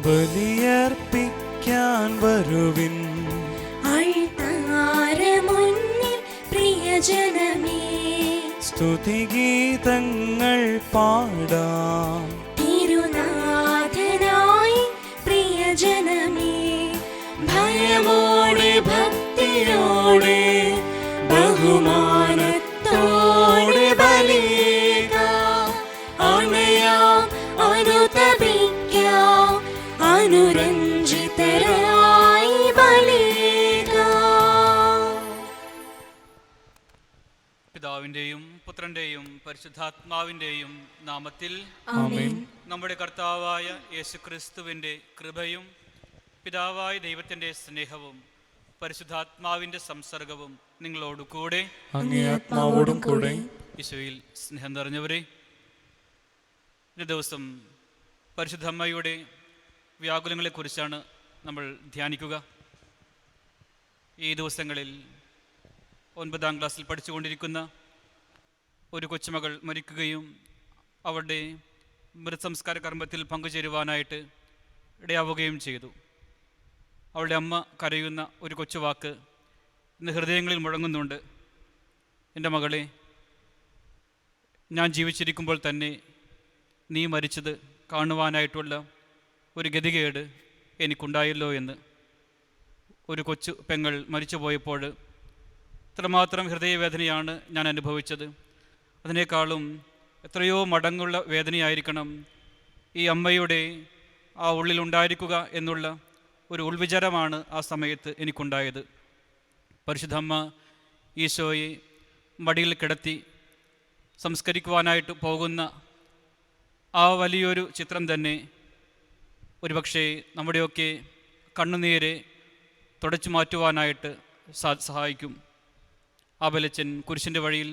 ബലിയർപ്പിക്കാൻ വരുവിൻ. അൾത്താരമുന്നിൽ പ്രിയജനമേ, സ്തുതിഗീതങ്ങൾ പാടാം. തിരുനാഥനായി പ്രിയജനമേ, ഭയമോടെ ഭക്തിയോടെ ബഹുമാനത്തോടെ ബലിയേകാം. അണയാം, അനുതപിക്കാം, അനുരഞ്ജിതരായി ബലിയേകാം. പിതാവിൻ്റെയും പുത്രൻ്റെയും പരിശുദ്ധാത്മാവിൻ്റെയും നാമത്തിൽ ആമേൻ. നമ്മുടെ കർത്താവായ യേശുക്രിസ്തുവിൻ്റെ കൃപയും പിതാവായ ദൈവത്തിൻ്റെ സ്നേഹവും പരിശുദ്ധാത്മാവിൻ്റെ സംസർഗവും നിങ്ങളോട് കൂടെ, അങ്ങേ ആത്മാവോടും കൂടെ. ഈശോയിൽ സ്നേഹം നിറഞ്ഞവരെ, ഒരു ദിവസം പരിശുദ്ധ അമ്മയുടെ വ്യാകുലങ്ങളെക്കുറിച്ചാണ് നമ്മൾ ധ്യാനിക്കുക. ഈ ദിവസങ്ങളിൽ 9ാം ക്ലാസ്സിൽ പഠിച്ചുകൊണ്ടിരിക്കുന്ന ഒരു കൊച്ചുമകൾ മരിക്കുകയും അവരുടെ മൃതസംസ്കാര കർമ്മത്തിൽ പങ്കുചേരുവാനായിട്ട് ഇടയാവുകയും ചെയ്തു. അവളുടെ അമ്മ കരയുന്ന ഒരു കൊച്ചുവാക്ക് ഇന്ന് ഹൃദയങ്ങളിൽ മുഴങ്ങുന്നുണ്ട്. എൻ്റെ മകളെ, ഞാൻ ജീവിച്ചിരിക്കുമ്പോൾ തന്നെ നീ മരിച്ചത് കാണുവാനായിട്ടുള്ള ഒരു ഗതികേട് എനിക്കുണ്ടായല്ലോ എന്ന്. ഒരു കൊച്ചു പെങ്ങൾ മരിച്ചു പോയപ്പോൾ ഇത്രമാത്രം ഹൃദയവേദനയാണ് ഞാൻ അനുഭവിച്ചത്. അതിനേക്കാളും എത്രയോ മടങ്ങുള്ള വേദനയായിരിക്കണം ഈ അമ്മയുടെ ആ ഉള്ളിലുണ്ടായിരിക്കുക എന്നുള്ള ഒരു ഉൾവിചാരമാണ് ആ സമയത്ത് എനിക്കുണ്ടായത്. പരിശുദ്ധ അമ്മ ഈശോയെ മടിയിൽ കിടത്തി സംസ്കരിക്കുവാനായിട്ട് പോകുന്ന ആ വലിയൊരു ചിത്രം തന്നെ ഒരുപക്ഷെ നമ്മുടെയൊക്കെ കണ്ണുനീരെ തുടച്ചു മാറ്റുവാനായിട്ട് സഹായിക്കും. ആബലച്ചൻ കുരിശിൻ്റെ വഴിയിൽ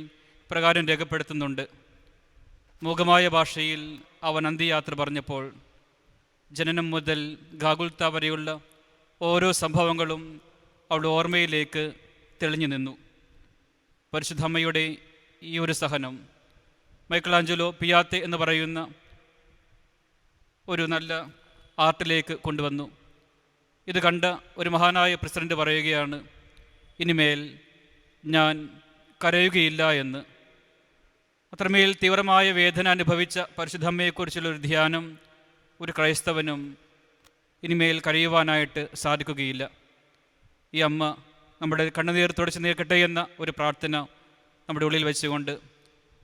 പ്രകാരം രേഖപ്പെടുത്തുന്നുണ്ട്. മൂകമായ ഭാഷയിൽ അവൻ അന്ത്യയാത്ര പറഞ്ഞപ്പോൾ ജനനം മുതൽ ഗാഗുൽത്ത വരെയുള്ള ഓരോ സംഭവങ്ങളും അവളുടെ ഓർമ്മയിലേക്ക് തെളിഞ്ഞു നിന്നു. പരിശുദ്ധ അമ്മയുടെ ഈ ഒരു സഹനം മൈക്കലാഞ്ചലോ പിയാത്തെ എന്ന് പറയുന്ന ഒരു നല്ല ആർട്ടിലേക്ക് കൊണ്ടുവന്നു. ഇത് കണ്ട ഒരു മഹാനായ പ്രസിഡന്റ് പറയുകയാണ്, ഇനിമേൽ ഞാൻ കരയുകയില്ല എന്ന്. അത്രമേൽ തീവ്രമായ വേദന അനുഭവിച്ച പരിശുദ്ധമ്മയെക്കുറിച്ചുള്ളൊരു ധ്യാനം ഒരു ക്രൈസ്തവനും ഇനിമേൽ കഴിയുവാനായിട്ട് സാധിക്കുകയില്ല. ഈ അമ്മ നമ്മുടെ കണ്ണുനീർ തുടച്ച് നീർക്കട്ടെ എന്ന ഒരു പ്രാർത്ഥന നമ്മുടെ ഉള്ളിൽ വെച്ചുകൊണ്ട്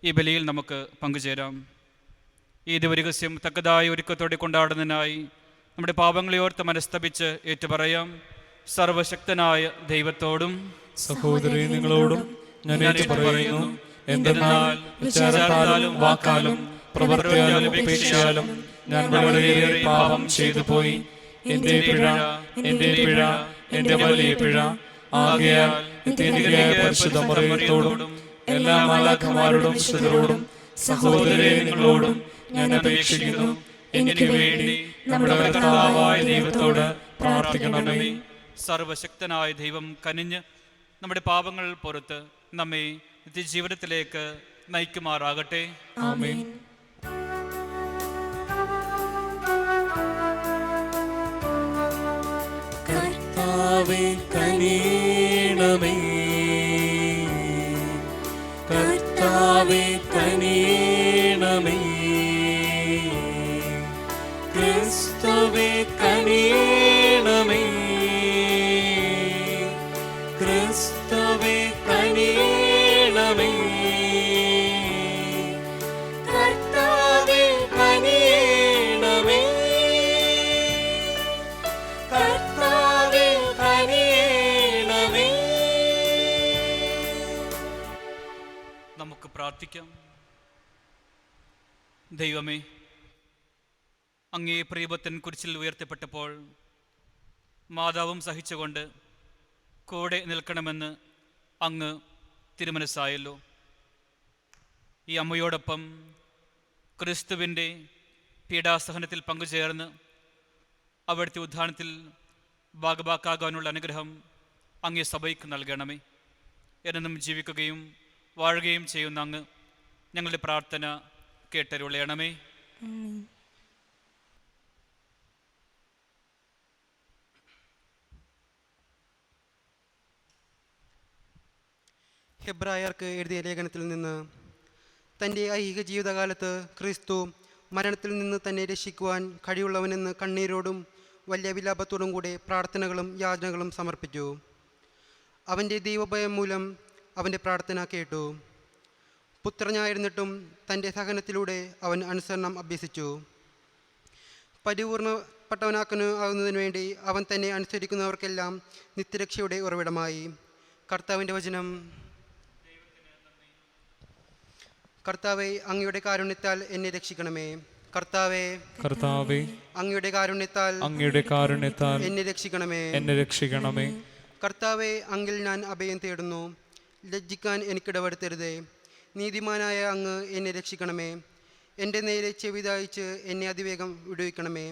ഈ ബലിയിൽ നമുക്ക് പങ്കുചേരാം. ഈ ദിവരഹസ്യം തക്കതായ ഒരുക്കത്തോടെ കൊണ്ടാടുന്നതിനായി നമ്മുടെ പാപങ്ങളെ ഓർത്ത് മനസ്തപിച്ച് ഏറ്റുപറയാം. സർവശക്തനായ ദൈവത്തോടും സഹോദരി നിങ്ങളോടും ഞാൻ ഏറ്റുപറയുന്നു, എന്തെന്നാൽ വിചാരത്താലും വാക്കാലും പ്രവൃത്തിയാലും ഉപേക്ഷയാലും ഞാൻ വളരെയേറെ പാപം ചെയ്തു പോയി. എന്റെ പിഴ, എന്റെ പിഴ, എന്റെ വലിയ പിഴ. ആകയാൽ നിത്യനിധിയായ പരിശുദ്ധ മറിയത്തോടും എല്ലാ മാലാഖമാരോടും ശുദ്ധരോടും സഹോദരരെ നിങ്ങളോടും ഞാൻ അപേക്ഷിക്കുന്നു, എനിക്ക് വേണ്ടി നമ്മുടെ കർത്താവായ ദൈവത്തോട് പ്രാർത്ഥിക്കണമേ. സർവശക്തനായ ദൈവം കനിഞ്ഞ് നമ്മുടെ പാപങ്ങൾ പുറത്ത് നമ്മെ നിത്യജീവിതത്തിലേക്ക് നയിക്കുമാറാകട്ടെ. ആമേൻ. കർത്താവേ കനിയണമേ, കർത്താവേ കനിയണമേ, ക്രിസ്തുവേ കനിയണമേ, ക്രിസ്തുവേ കനിയണമേ, കർത്താവേ കനിയണമേ, കർത്താവേ കനിയണമേ. നമുക്ക് പ്രാർത്ഥിക്കാം. ദൈവമേ, അങ്ങേ പ്രിയപുത്രൻ കുരിശിൽ ഉയർത്തപ്പെട്ടപ്പോൾ മാതാവും സഹിച്ചുകൊണ്ട് കൂടെ നിൽക്കണമെന്ന് അങ്ങ് തിരുമനസ്സായല്ലോ. ഈ അമ്മയോടൊപ്പം ക്രിസ്തുവിൻ്റെ പീഡാസഹനത്തിൽ പങ്കുചേർന്ന് അവിടുത്തെ ഉദ്ധാനത്തിൽ ഭാഗഭാക്കാകാനുള്ള അനുഗ്രഹം അങ്ങേ സഭയ്ക്ക് നൽകണമേ. എന്നും ജീവിക്കുകയും വാഴുകയും ചെയ്യുന്ന അങ്ങ് ഞങ്ങളുടെ പ്രാർത്ഥന കേട്ടരുളയണമേ. ഹെബ്രായർക്ക് എഴുതിയ ലേഖനത്തിൽ നിന്ന് തൻ്റെ ഐഹിക ജീവിതകാലത്ത് ക്രിസ്തു മരണത്തിൽ നിന്ന് തന്നെ രക്ഷിക്കുവാൻ കഴിവുള്ളവനെന്ന് കണ്ണീരോടും വലിയ വിലാപത്തോടും കൂടെ പ്രാർത്ഥനകളും യാചനകളും സമർപ്പിച്ചു. അവൻ്റെ ദൈവഭയം മൂലം അവൻ്റെ പ്രാർത്ഥന കേട്ടു. പുത്രനായിരുന്നിട്ടും തൻ്റെ സഹനത്തിലൂടെ അവൻ അനുസരണം അഭ്യസിച്ചു. പരിപൂർണപ്പെട്ടവനാക്കുന്നതിനു വേണ്ടി അവൻ തന്നെ അനുസരിക്കുന്നവർക്കെല്ലാം നിത്യരക്ഷയുടെ ഉറവിടമായി. കർത്താവിൻ്റെ വചനം. കർത്താവേ, അങ്ങയുടെ കാരുണ്യത്താൽ എന്നെ രക്ഷിക്കണമേ. കർത്താവേ, കർത്താവേ, അങ്ങയുടെ കാരുണ്യത്താൽ എന്നെ രക്ഷിക്കണമേ. കർത്താവേ, അങ്ങിൽ ഞാൻ അഭയം തേടുന്നു. ലജ്ജിക്കാൻ എനിക്കിടവരുത്തരുതേ. നീതിമാനായ അങ്ങ് എന്നെ രക്ഷിക്കണമേ. എൻ്റെ നേരെ ചെവി ചായ്ച്ച് എന്നെ അതിവേഗം വിടുവിക്കണമേ.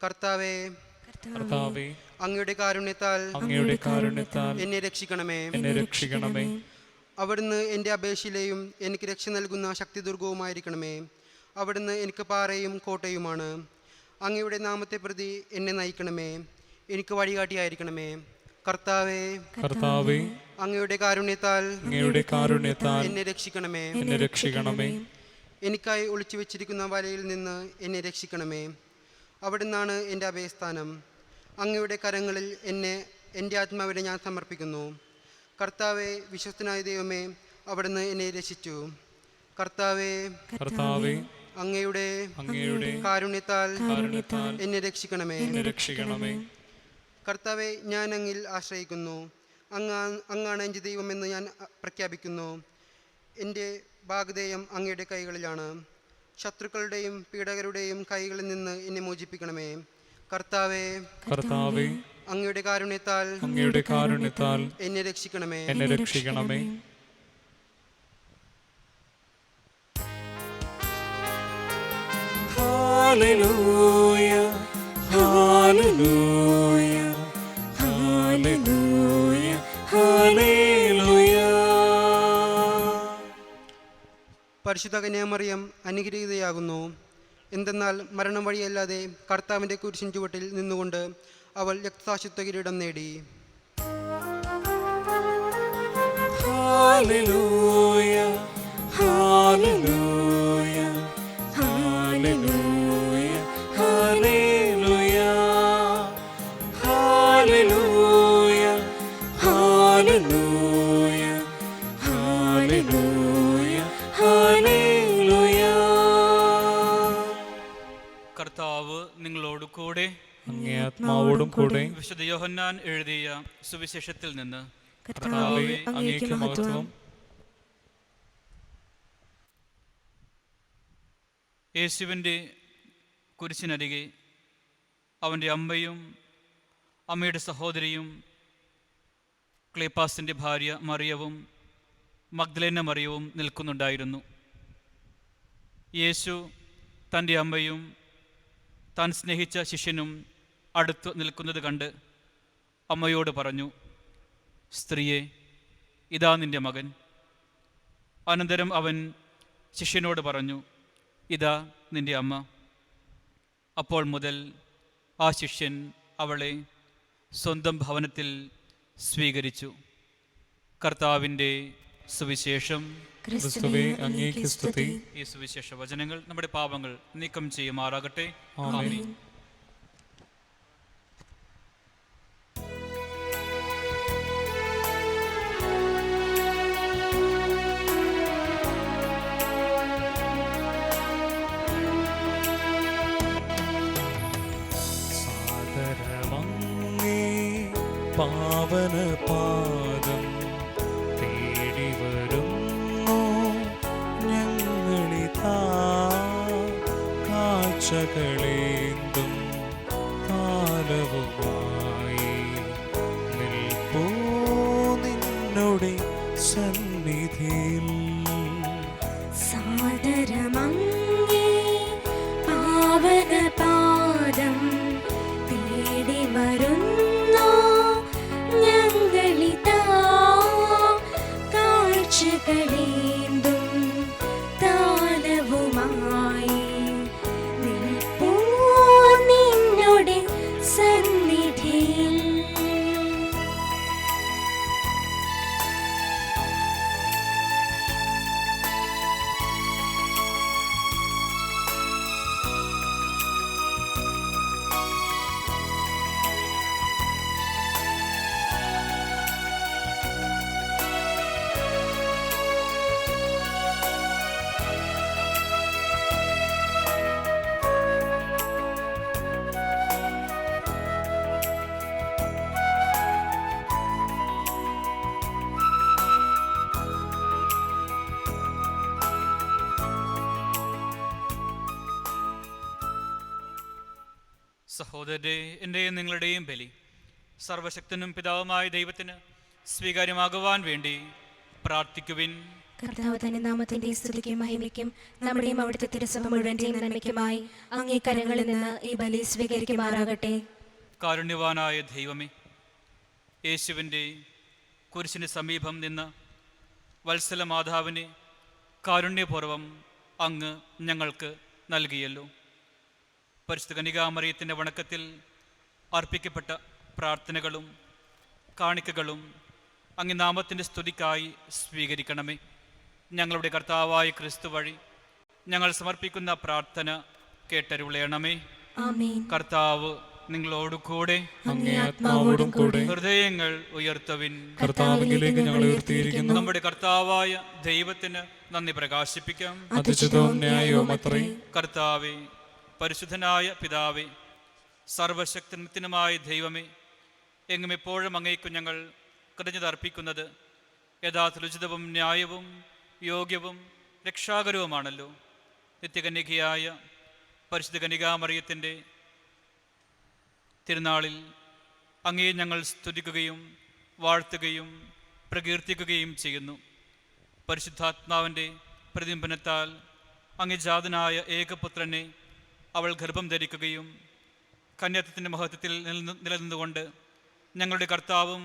കർത്താവേ, അങ്ങയുടെ കാരുണ്യത്താൽ എന്നെ രക്ഷിക്കണമേ. അവിടുന്ന് എൻ്റെ അപേക്ഷയിലെയും എനിക്ക് രക്ഷ നൽകുന്ന ശക്തിദുർഗവുമായിരിക്കണമേ. അവിടുന്ന് എനിക്ക് പാറയും കോട്ടയുമാണ്. അങ്ങയുടെ നാമത്തെ പ്രതി എന്നെ നയിക്കണമേ. എനിക്ക് വഴികാട്ടിയായിരിക്കണമേ. കർത്താവേ, അങ്ങയുടെ കാരുണ്യത്താൽ എന്നെ രക്ഷിക്കണമേ. എനിക്കായി ഒളിച്ചു വെച്ചിരിക്കുന്ന വലയിൽ നിന്ന് എന്നെ രക്ഷിക്കണമേ. അവിടുന്നാണ് എൻ്റെ അഭയസ്ഥാനം. അങ്ങയുടെ കരങ്ങളിൽ എൻ്റെ ആത്മാവിനെ ഞാൻ സമർപ്പിക്കുന്നു. കർത്താവേ, വിശ്വസ്തനായ ദൈവമേ, അവിടുന്ന് എന്നെ രക്ഷിച്ചു. കർത്താവേ, അങ്ങയുടെ കാരുണ്യത്താൽ എന്നെ രക്ഷിക്കണമേ. കർത്താവേ, ഞാൻ അങ്ങിൽ ആശ്രയിക്കുന്നു. അങ്ങാണ് എൻ്റെ ദൈവമെന്ന് ഞാൻ പ്രഖ്യാപിക്കുന്നു. എൻ്റെ ഭാഗധേയം അങ്ങയുടെ കൈകളിലാണ്. ശത്രുക്കളുടെയും പീഡകരുടെയും കൈകളിൽ നിന്ന് എന്നെ മോചിപ്പിക്കണമേ. കർത്താവേ, അങ്ങയുടെ കാരുണ്യത്താൽ എന്നെ രക്ഷിക്കണമേ. Hallelujah, hallelujah, hallelujah, hallelujah. പരിശുദ്ധ കന്യാമറിയം അനുഗ്രഹീതയാകുന്നു. എന്തെന്നാൽ മരണം വഴിയല്ലാതെ കർത്താവിൻ്റെ കുരിശിൻ ചുവട്ടിൽ നിന്നുകൊണ്ട് അവൾ രക്തസാക്ഷിത്വ കിരീടം നേടി. Hallelujah, hallelujah, hallelujah, hallelujah, hallelujah, hallelujah, hallelujah, hallelujah. കർത്താവ് നിങ്ങളോട് കൂടെ, അങ്ങേ ആത്മാവോടും കൂടെ. വിശുദ്ധ യോഹന്നാൻ എഴുതിയ സുവിശേഷത്തിൽ നിന്ന്. കർത്താവേ, അങ്ങേക്ക് മഹത്വം. യേശുവിൻ്റെ കുരിശിനരികെ അവൻ്റെ അമ്മയും അമ്മയുടെ സഹോദരിയും ക്ലേപ്പാസിൻ്റെ ഭാര്യ മറിയവും മഗ്ദലേന മറിയവും നിൽക്കുന്നുണ്ടായിരുന്നു. യേശു തൻ്റെ അമ്മയും താൻ സ്നേഹിച്ച ശിഷ്യനും അടുത്ത് നിൽക്കുന്നത് കണ്ട് അമ്മയോട് പറഞ്ഞു, സ്ത്രീയെ, ഇതാ നിൻ്റെ മകൻ. അനന്തരം അവൻ ശിഷ്യനോട് പറഞ്ഞു, ഇതാ നിൻ്റെ അമ്മ. അപ്പോൾ മുതൽ ആ ശിഷ്യൻ അവളെ സ്വന്തം ഭവനത്തിൽ സ്വീകരിച്ചു. കർത്താവിൻ്റെ സുവിശേഷം. ക്രിസ്തുവേ, അങ്ങേക്ക് സ്തുതി. ഈ സുവിശേഷ വചനങ്ങൾ നമ്മുടെ പാപങ്ങൾ നീക്കം ചെയ്യുമാറാകട്ടെ. ആമേൻ. ആമേൻ. സാദരമങ്ങേ പാവന പാദം തേടി വരുന്നു ഞങ്ങളിതാ. കാഴ്ചകളേന്തും കാലവുമായി നിൽപ്പൂ നിന്നുടെ സന്നിധിയിൽ. സാദരമങ്ങേ പാവനപാദം തേടി വരുന്നു ഞങ്ങളിതാ. കാഴ്ചകളേന്തും താലവുമായി നിൽപ്പൂ നിന്നുടെ സന്നിധിയിൽ. സഹോദരരെ, എൻ്റെയും നിങ്ങളുടെയും ബലി സർവശക്തനും പിതാവുമായ ദൈവത്തിന് സ്വീകാര്യമാകുവാൻ വേണ്ടി പ്രാർത്ഥിക്കുവിൻ. കർത്താവ് തന്റെ നാമത്തിന്റെ സ്തുതിക്കും മഹിമയ്ക്കും നമ്മുടെയും അവിടുത്തെ തിരുസഭ മുഴുവന്റെയും നന്മയ്ക്കുമായി അങ്ങേ കരങ്ങളിൽ നിന്ന് ഈ ബലി സ്വീകരിക്കുമാറാകട്ടെ. കാരുണ്യവാനായ ദൈവമേ, യേശുവിൻ്റെ കുരിശിന് സമീപം നിന്ന് വത്സല മാതാവിനെ കാരുണ്യപൂർവം അങ്ങ് ഞങ്ങൾക്ക് നൽകിയല്ലോ. പരിശുദ്ധ കന്യകാമറിയത്തിൻ്റെ വണക്കത്തിൽ അർപ്പിക്കപ്പെട്ട പ്രാർത്ഥനകളും കാണിക്കകളും അങ്ങ് നാമത്തിൻ്റെ സ്തുതിക്കായി സ്വീകരിക്കണമേ. ഞങ്ങളുടെ കർത്താവായ ക്രിസ്തു വഴി ഞങ്ങൾ സമർപ്പിക്കുന്ന പ്രാർത്ഥന കേട്ടരുളയണമേ. ആമേൻ. കർത്താവ് നിങ്ങളോടുകൂടെ, അങ്ങേ ആത്മാവോടും കൂടെ. ഹൃദയങ്ങൾ ഉയർത്തവിൻ. കർത്താവിലേക്ക് ഞങ്ങൾ ഉയർത്തിയിരിക്കുന്നു. നമ്മുടെ കർത്താവായ ദൈവത്തിന് നന്ദി പ്രകാശിപ്പിക്കാം. അതിചിതവും ന്യായവും അത്രേ. കർത്താവേ, പരിശുദ്ധനായ പിതാവേ, സർവശക്തനുമായ ദൈവമേ, എങ്ങും എപ്പോഴും അങ്ങേക്കു ഞങ്ങൾ കൃതജ്ഞത അർപ്പിക്കുന്നത് യഥാർത്ഥോചിതവും ന്യായവും യോഗ്യവും രക്ഷാകരവുമാണല്ലോ. നിത്യകന്യകയായ പരിശുദ്ധ കന്യകാമറിയത്തിൻ്റെ തിരുനാളിൽ അങ്ങേ ഞങ്ങൾ സ്തുതിക്കുകയും വാഴ്ത്തുകയും പ്രകീർത്തിക്കുകയും ചെയ്യുന്നു. പരിശുദ്ധാത്മാവിൻ്റെ പ്രതിബിംബനത്താൽ അങ്ങേ ജാതനായ ഏകപുത്രനെ അവൾ ഗർഭം ധരിക്കുകയും കന്യാത്വത്തിൻ്റെ മഹത്വത്തിൽ നിലനിന്നുകൊണ്ട് ഞങ്ങളുടെ കർത്താവും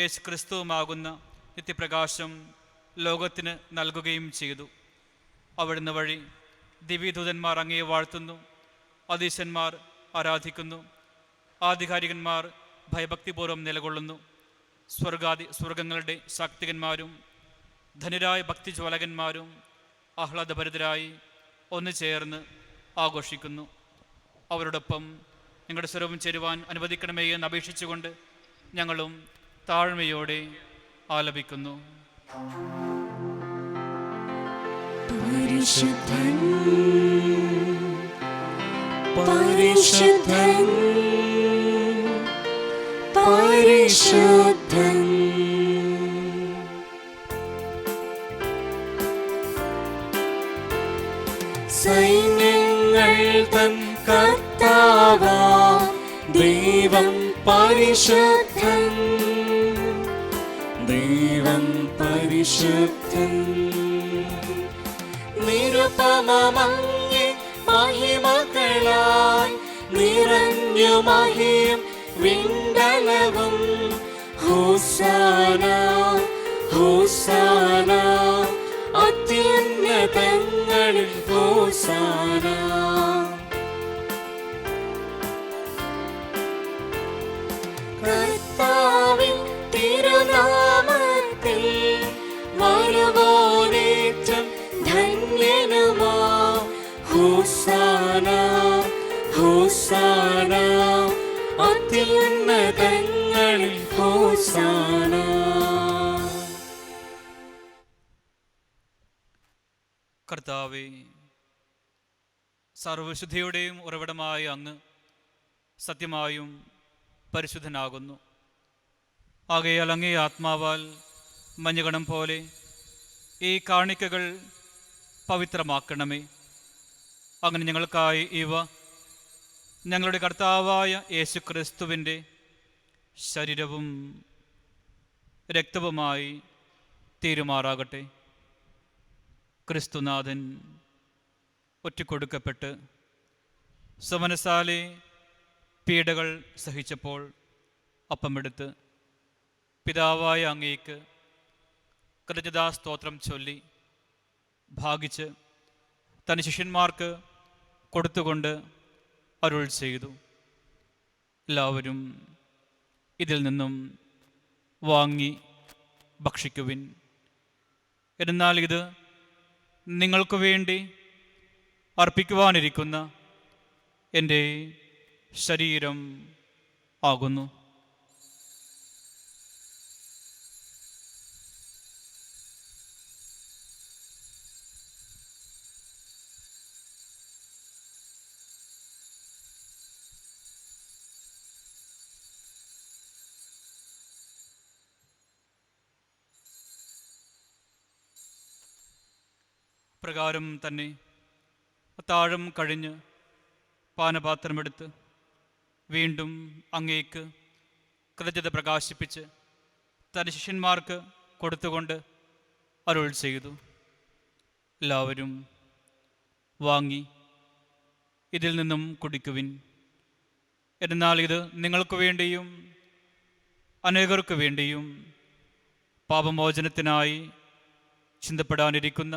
യേശു ക്രിസ്തുവുമാകുന്ന നിത്യപ്രകാശം ലോകത്തിന് നൽകുകയും ചെയ്തു. അവിടുന്ന് വഴി ദിവ്യദൂതന്മാർ അങ്ങയെ വാഴ്ത്തുന്നു, അധീശന്മാർ ആരാധിക്കുന്നു, ആധികാരികന്മാർ ഭയഭക്തിപൂർവ്വം നിലകൊള്ളുന്നു. സ്വർഗങ്ങളുടെ ശാക്തികന്മാരും ധനിരായ ഭക്തിജ്വാലകന്മാരും ആഹ്ലാദഭരിതരായി ഒന്നു ചേർന്ന് ആഘോഷിക്കുന്നു. അവരോടൊപ്പം ഞങ്ങളുടെ സ്വരവും ചേരുവാൻ അനുവദിക്കണമേ എന്ന് അപേക്ഷിച്ചുകൊണ്ട് ഞങ്ങളും താഴ്മയോടെ ആലപിക്കുന്നു. പരിശുദ്ധൻ പരിശുദ്ധൻ പരിശുദ്ധൻ സൈന്യങ്ങൾ തൻ കർത്താവാം ദൈവം പരിശുദ്ധൻ, ദൈവം പരിശുദ്ധൻ. നിരുപമമങ്ങേ മഹിമകളായി നിറഞ്ഞു മഹിയും വിണ്ടലവും. ഹോസാന ഹോസാന അത്യുന്നതങ്ങളിൽ ഹോസാന. കർത്താവിൻ തിരുനാമത്തിൽ വരുവോനേറ്റം ധന്യനുമാ. ഹോസാന ഹോസാന അത്യുന്നതങ്ങളിൽ ഹോസാന. കർത്താവേ, സർവശുദ്ധിയുടെയും ഉറവിടമായ അങ്ങ് സത്യമായും പരിശുദ്ധനാകുന്നു. ആകയാൽ അങ്ങേ ആത്മാവാൽ മഞ്ഞുകണം പോലെ ഈ കാണിക്കകൾ പവിത്രമാക്കണമേ. അങ്ങനെ ഞങ്ങൾക്കായി ഇവ ഞങ്ങളുടെ കർത്താവായ യേശു ക്രിസ്തുവിൻ്റെ ശരീരവും രക്തവുമായി തീരുമാറാകട്ടെ. ക്രിസ്തുനാഥൻ ഒറ്റിക്കൊടുക്കപ്പെട്ട് സ്വമനസാലെ പീഡകൾ സഹിച്ചപ്പോൾ അപ്പമെടുത്ത് പിതാവായ അങ്ങേക്ക് കൃതജ്ഞതാസ്തോത്രം ചൊല്ലി ഭാഗിച്ച് തൻ്റെ ശിഷ്യന്മാർക്ക് കൊടുത്തുകൊണ്ട് അരുൾ ചെയ്തു, എല്ലാവരും ഇതിൽ നിന്നും വാങ്ങി ഭക്ഷിക്കുവിൻ. എന്നാൽ ഇത് നിങ്ങൾക്ക് വേണ്ടി അർപ്പിക്കുവാനിരിക്കുന്ന എൻ്റെ ശരീരം ആകുന്നു. പ്രകാരം തന്നെ അത്താഴം കഴിഞ്ഞ് പാനപാത്രമെടുത്ത് വീണ്ടും അങ്ങേക്ക് കൃതജ്ഞത പ്രകാശിപ്പിച്ച് തൻ്റെ ശിഷ്യന്മാർക്ക് കൊടുത്തുകൊണ്ട് അരുൾ ചെയ്തു. എല്ലാവരും വാങ്ങി ഇതിൽ നിന്നും കുടിക്കുവിൻ. എന്നാൽ ഇത് നിങ്ങൾക്ക് വേണ്ടിയും അനേകർക്ക് വേണ്ടിയും പാപമോചനത്തിനായി ചിന്തപ്പെടാനിരിക്കുന്ന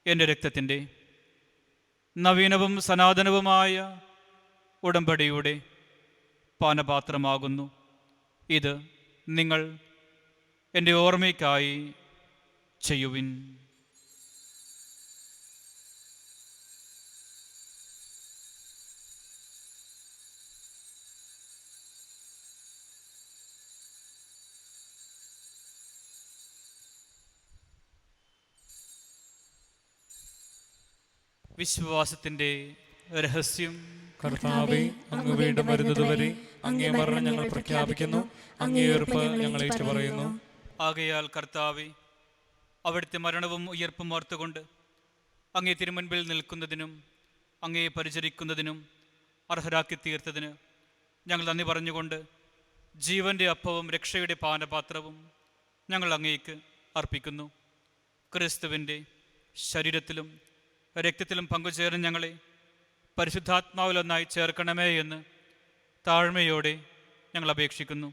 എൻ്റെ രക്തത്തിൻ്റെ നവീനവും സനാതനവുമായ ഉടമ്പടിയുടെ പാനപാത്രമാകുന്നു. ഇത് നിങ്ങൾ എൻ്റെ ഓർമ്മയ്ക്കായി ചെയ്യുവിൻ. വിശ്വാസത്തിൻ്റെ രഹസ്യം. കർത്താവേ, അങ്ങ് വീണ്ടും വരുന്നതുവരെ അങ്ങേ മരണം ഞങ്ങൾ പ്രഖ്യാപിക്കുന്നു, അങ്ങേ ഉയർപ്പ് ഞങ്ങൾ ഏറ്റുപറയുന്നു. ആകയാൽ കർത്താവേ, അവിടുത്തെ മരണവും ഉയർപ്പും ഓർത്തുകൊണ്ട് അങ്ങേ തിരുമുൻപിൽ നിൽക്കുന്നതിനും അങ്ങേ പരിചരിക്കുന്നതിനും അർഹരാക്കി തീർത്തതിന് ഞങ്ങൾ നന്ദി പറഞ്ഞുകൊണ്ട് ജീവൻ്റെ അപ്പവും രക്ഷയുടെ പാനപാത്രവും ഞങ്ങൾ അങ്ങേക്ക് അർപ്പിക്കുന്നു. ക്രിസ്തുവിൻ്റെ ശരീരത്തിലും രക്തത്തിലും പങ്കുചേർന്ന് ഞങ്ങളെ പരിശുദ്ധാത്മാവിലൊന്നായി ചേർക്കണമേ എന്ന് താഴ്മയോടെ ഞങ്ങൾ അപേക്ഷിക്കുന്നു.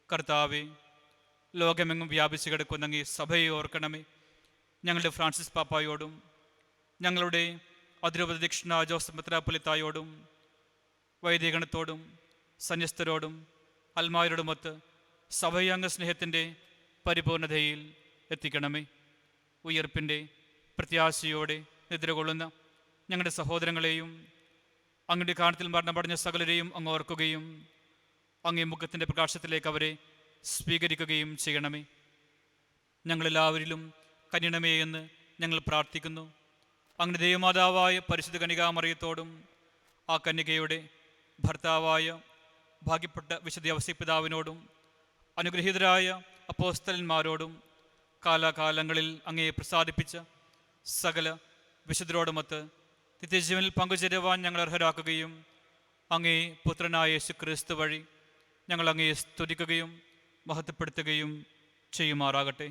കർത്താവെ, ലോകമെങ്ങും വ്യാപിച്ചു കിടക്കുന്ന അങ്ങേ സഭയെ ഓർക്കണമേ. ഞങ്ങളുടെ ഫ്രാൻസിസ് പാപ്പായോടും ഞങ്ങളുടെ അതിരൂപദക്ഷിണ ജോസഫ് മെത്രാപ്പൊലീത്തായോടും വൈദികഗണത്തോടും സന്യസ്തരോടും അൽമായരോടുമൊത്ത് സഭയാംഗ സ്നേഹത്തിൻ്റെ പരിപൂർണതയിൽ എത്തിക്കണമേ. ഉയർപ്പിൻ്റെ പ്രത്യാശയോടെ നിദ്രകൊള്ളുന്ന ഞങ്ങളുടെ സഹോദരങ്ങളെയും അങ്ങയുടെ കാരണത്തിൽ മരണമടഞ്ഞ സകലരെയും അങ്ങ് ഓർക്കുകയും അങ്ങേ മുഖത്തിൻ്റെ പ്രകാശത്തിലേക്ക് അവരെ സ്വീകരിക്കുകയും ചെയ്യണമേ. ഞങ്ങളെല്ലാവരിലും കനിയണമേ എന്ന് ഞങ്ങൾ പ്രാർത്ഥിക്കുന്നു. അങ്ങയുടെ ദൈവമാതാവായ പരിശുദ്ധ കന്യകാമറിയത്തോടും ആ കന്യകയുടെ ഭർത്താവായ ഭാഗ്യപ്പെട്ട വിശുദ്ധ ഔസേപ്പിതാവിനോടും അനുഗ്രഹീതരായ അപ്പോസ്തലന്മാരോടും കാലാകാലങ്ങളിൽ അങ്ങയെ പ്രസാദിപ്പിച്ച സകല വിശുദ്ധരോടുമൊത്ത് നിത്യജീവനിൽ പങ്കുചേരുവാൻ ഞങ്ങൾ അർഹരാക്കുകയും അങ്ങേ പുത്രനായ യേശു ക്രിസ്തു വഴി ഞങ്ങൾ അങ്ങയെ സ്തുതിക്കുകയും മഹത്വപ്പെടുത്തുകയും ചെയ്യുമാറാകട്ടെ.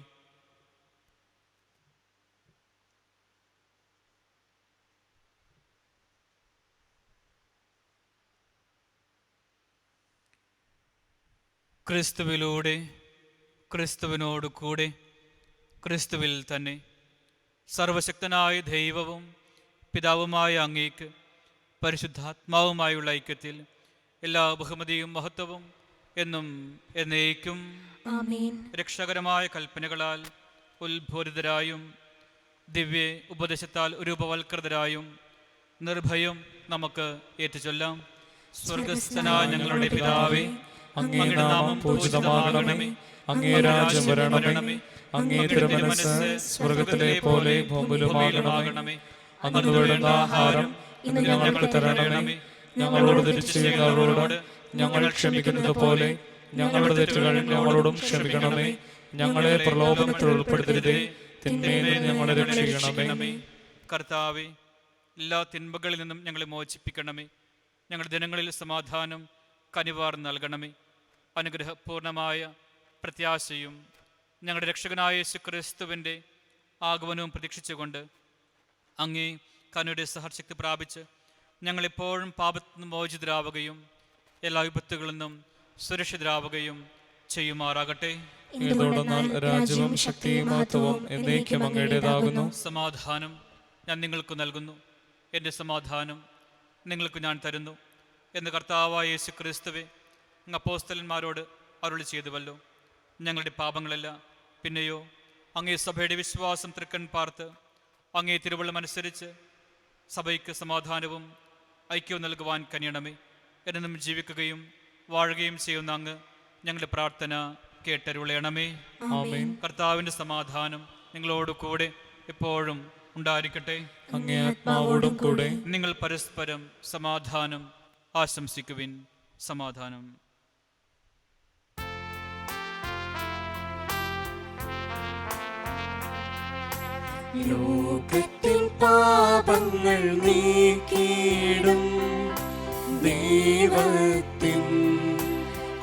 ക്രിസ്തുവിലൂടെ, ക്രിസ്തുവിനോട് കൂടെ, ക്രിസ്തുവിൽ തന്നെ സർവശക്തനായ ദൈവവും പിതാവുമായ അങ്ങേക്ക് പരിശുദ്ധാത്മാവുമായുള്ള ഐക്യത്തിൽ എല്ലാ ബഹുമതിയും മഹത്വവും എന്നും എന്നേക്കും രക്ഷകരമായ കൽപ്പനകളാൽ ഉത്ബോധിതരായും ദിവ്യ ഉപദേശത്താൽ രൂപവൽകൃതരായും നിർഭയം നമുക്ക് ഏറ്റുചൊല്ലാം. സ്വർഗസ്ഥനായ ഞങ്ങളുടെ പിതാവേ, അങ്ങേ നാമം പൂജിതമാകണമേ, അങ്ങേ രാജ്യം വരണമേ, അങ്ങേ തിരുമനസ്സ് സ്വർഗത്തിലെ പോലെ ഭൂമിയിലുമാകണമേ. അന്നു വേണ്ടുന്ന ആഹാരം ഇന്ന് ഞങ്ങൾക്ക് തരണമേ. ഞങ്ങളോട് തെറ്റ് ചെയ്യുന്നവരോട് ഞങ്ങൾ ക്ഷമിക്കുന്നത് പോലെ ഞങ്ങളുടെ തെറ്റുകൾ ഞങ്ങളോടും ക്ഷമിക്കണമേ. ഞങ്ങളെ പ്രലോഭനത്തിൽ ഉൾപ്പെടുത്തരുതേ, തിന്മയിൽ നിന്ന് ഞങ്ങളെ രക്ഷിക്കണമേ. കർത്താവേ, എല്ലാ തിന്മകളിൽ നിന്നും ഞങ്ങളെ മോചിപ്പിക്കണമേ. ഞങ്ങളുടെ ദിനങ്ങളിൽ സമാധാനം കനിവാർ നൽകണമേ. അനുഗ്രഹപൂർണമായ പ്രത്യാശയും ഞങ്ങളുടെ രക്ഷകനായ യേശു ക്രിസ്തുവിൻ്റെ ആഗമനവും പ്രതീക്ഷിച്ചുകൊണ്ട് അങ്ങേ കരുണയുടെ സഹശക്തി പ്രാപിച്ച് ഞങ്ങളെപ്പോഴും പാപത്തിൽ നിന്ന് മോചിതരാവുകയും എല്ലാ വിപത്തുകളിൽ നിന്നും സുരക്ഷിതരാവുകയും ചെയ്യുമാറാകട്ടെ. രാജ്യവും ശക്തിയും മഹത്വവും എന്നേക്കും അങ്ങയുടേതാകുന്നു. സമാധാനം ഞാൻ നിങ്ങൾക്ക് നൽകുന്നു, എൻ്റെ സമാധാനം നിങ്ങൾക്ക് ഞാൻ തരുന്നു എന്ന് കർത്താവായ യേശു ക്രിസ്തുവേ അങ്ങ് അപ്പോസ്തലന്മാരോട് അരുളി ചെയ്തുവല്ലോ. ഞങ്ങളുടെ പാപങ്ങളല്ല, പിന്നെയോ അങ്ങേ സഭയുടെ വിശ്വാസം തൃക്കൺ പാർത്ത് അങ്ങേ തിരുവള്ളമനുസരിച്ച് സഭയ്ക്ക് സമാധാനവും ഐക്യവും നൽകുവാൻ കനിയണമേ. എന്നും ജീവിക്കുകയും വാഴുകയും ചെയ്യുന്ന അങ്ങ് ഞങ്ങളുടെ പ്രാർത്ഥന കേട്ടരുളയണമേ. ആമേൻ. കർത്താവിൻ്റെ സമാധാനം നിങ്ങളോട് കൂടെ എപ്പോഴും ഉണ്ടായിരിക്കട്ടെ. അങ്ങേ ആത്മാവോടും കൂടെ. നിങ്ങൾ പരസ്പരം സമാധാനം ആശംസിക്കുവിൻ. സമാധാനം. ലോകത്തിൻ പാപങ്ങൾ നീക്കിയിടും ദൈവത്തിൻ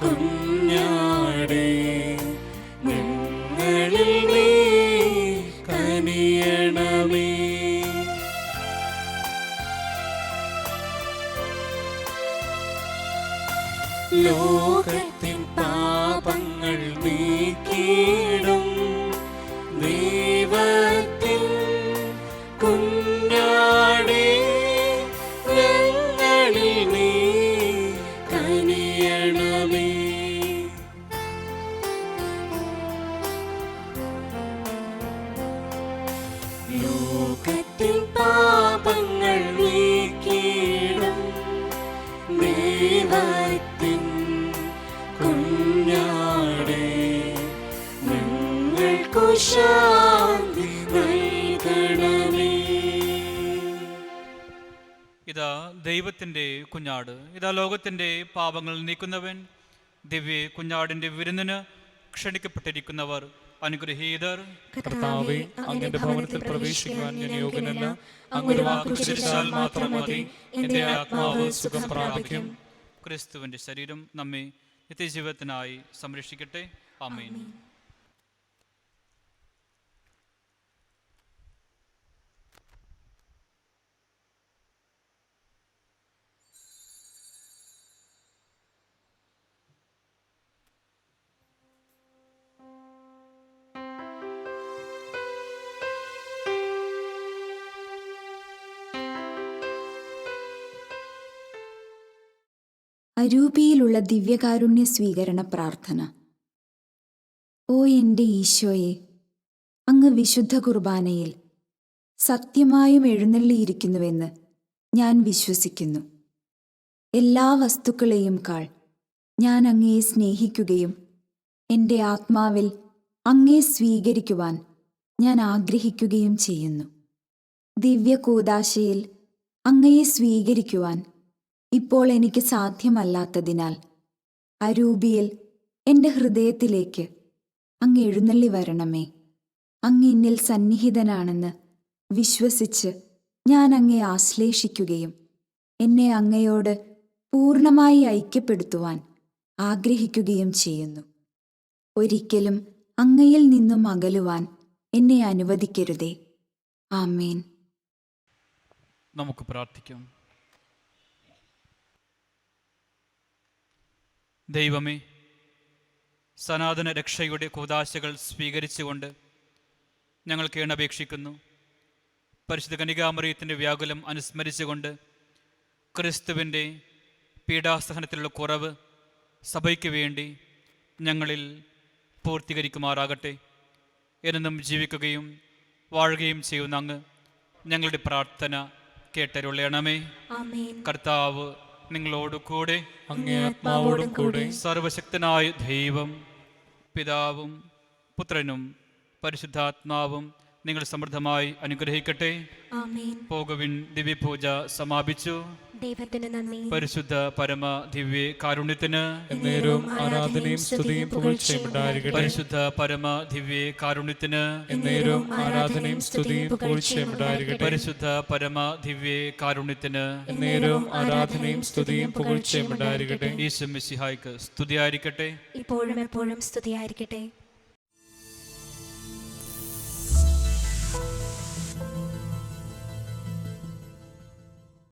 കുഞ്ഞാടേ, ഞങ്ങളിൽ നീ കനിയണമേ. ലോകത്തിൻ പാപങ്ങൾ നീക്കിയിടും ദൈവത്തിൻ കുഞ്ഞാടേ, ഞങ്ങളിൽ നീ കനിയണമേ. ലോകത്തിൻ പാപങ്ങൾ നീക്കിയിടും ദൈവത്തിൻ കുഞ്ഞാടേ, ഞങ്ങൾക്കു ശാന്തി നൽകണമേ. ഇതാ ദൈവത്തിൻ്റെ കുഞ്ഞാട്, ഇതാ ലോകത്തിൻ്റെ പാപങ്ങൾ നീക്കുന്നവൻ. ദിവ്യ കുഞ്ഞാടിൻ്റെ വിരുന്നിന് ക്ഷണിക്കപ്പെട്ടിരിക്കുന്നവർ അനുഗ്രഹീതർ. കർത്താവേ, അങ്ങയുടെ ഭവനത്തിൽ പ്രവേശിക്കുവാൻ ഞാൻ യോഗ്യനല്ല. അങ്ങൊരു വാക്ക് ഉച്ചരിച്ചാൽ മാത്രം മതി, എന്റെ ആത്മാവ് സുഖം പ്രാപിക്കും. ക്രിസ്തുവിൻ്റെ ശരീരം നമ്മെ നിത്യജീവിതത്തിനായി സംരക്ഷിക്കട്ടെ. ആമേൻ. അരൂപിയിലുള്ള ദിവ്യകാരുണ്യ സ്വീകരണ പ്രാർത്ഥന. ഓ എൻ്റെ ഈശോയെ, അങ്ങ് വിശുദ്ധ കുർബാനയിൽ സത്യമായും എഴുന്നള്ളിയിരിക്കുന്നുവെന്ന് ഞാൻ വിശ്വസിക്കുന്നു. എല്ലാ വസ്തുക്കളെയും കാൾ ഞാൻ അങ്ങയെ സ്നേഹിക്കുകയും എൻ്റെ ആത്മാവിൽ അങ്ങയെ സ്വീകരിക്കുവാൻ ഞാൻ ആഗ്രഹിക്കുകയും ചെയ്യുന്നു. ദിവ്യകൂദാശയിൽ അങ്ങയെ സ്വീകരിക്കുവാൻ ഇപ്പോൾ എനിക്ക് സാധ്യമല്ലാത്തതിനാൽ അരൂപിയിൽ എൻ്റെ ഹൃദയത്തിലേക്ക് അങ്ങ് എഴുന്നള്ളി വരണമേ. അങ്ങ് എന്നിൽ സന്നിഹിതനാണെന്ന് വിശ്വസിച്ച് ഞാൻ അങ്ങയെ ആശ്ലേഷിക്കുകയും എന്നെ അങ്ങയോട് പൂർണ്ണമായി ഐക്യപ്പെടുത്തുവാൻ ആഗ്രഹിക്കുകയും ചെയ്യുന്നു. ഒരിക്കലും അങ്ങയിൽ നിന്നും അകലുവാൻ എന്നെ അനുവദിക്കരുതേ. ആമേൻ. നമുക്ക് പ്രാർത്ഥിക്കാം. ദൈവമേ, സനാതന രക്ഷയുടെ കൂദാശകൾ സ്വീകരിച്ചുകൊണ്ട് ഞങ്ങൾ കേണപേക്ഷിക്കുന്നു. പരിശുദ്ധ കന്യകാമറിയത്തിൻ്റെ വ്യാകുലം അനുസ്മരിച്ചുകൊണ്ട് ക്രിസ്തുവിൻ്റെ പീഡാസഹനത്തിലുള്ള കുറവ് സഭയ്ക്ക് വേണ്ടി ഞങ്ങളിൽ പൂർത്തീകരിക്കുമാറാകട്ടെ. എന്നും ജീവിക്കുകയും വാഴുകയും ചെയ്യുന്ന അങ്ങ് ഞങ്ങളുടെ പ്രാർത്ഥന കേട്ടരുളയണമേ. കർത്താവ് നിങ്ങളോട് കൂടെ, അങ്ങേ ആത്മാവോടും കൂടെ. സർവശക്തനായ ദൈവം പിതാവും പുത്രനും പരിശുദ്ധാത്മാവും നിങ്ങൾ സമൃദ്ധമായി അനുഗ്രഹിക്കട്ടെ. പോകുവിൻ. ദിവ്യപൂജ സമാപിച്ചു. ദൈവത്തിന് നന്ദി. പരിശുദ്ധ പരമ ദിവ്യ കാരുണ്യത്തിന് എന്നേരവും ആരാധനയും സ്തുതിയും പുകഴ്ചയും ഉണ്ടായിരിക്കട്ടെ. പരിശുദ്ധ പരമ ദിവ്യ കാരുണ്യത്തിന് എന്നേരവും ആരാധനയും സ്തുതിയും പുകഴ്ചയും ഉണ്ടായിരിക്കട്ടെ. പരിശുദ്ധ പരമ ദിവ്യ കാരുണ്യത്തിന് എന്നേരവും ആരാധനയും സ്തുതിയും പുകഴ്ചയും ഉണ്ടായിരിക്കട്ടെ. ഈശോ മിശിഹായ്ക്ക് സ്തുതിയായിരിക്കട്ടെ. ഇപ്പോഴും എപ്പോഴും സ്തുതിയായിരിക്കട്ടെ.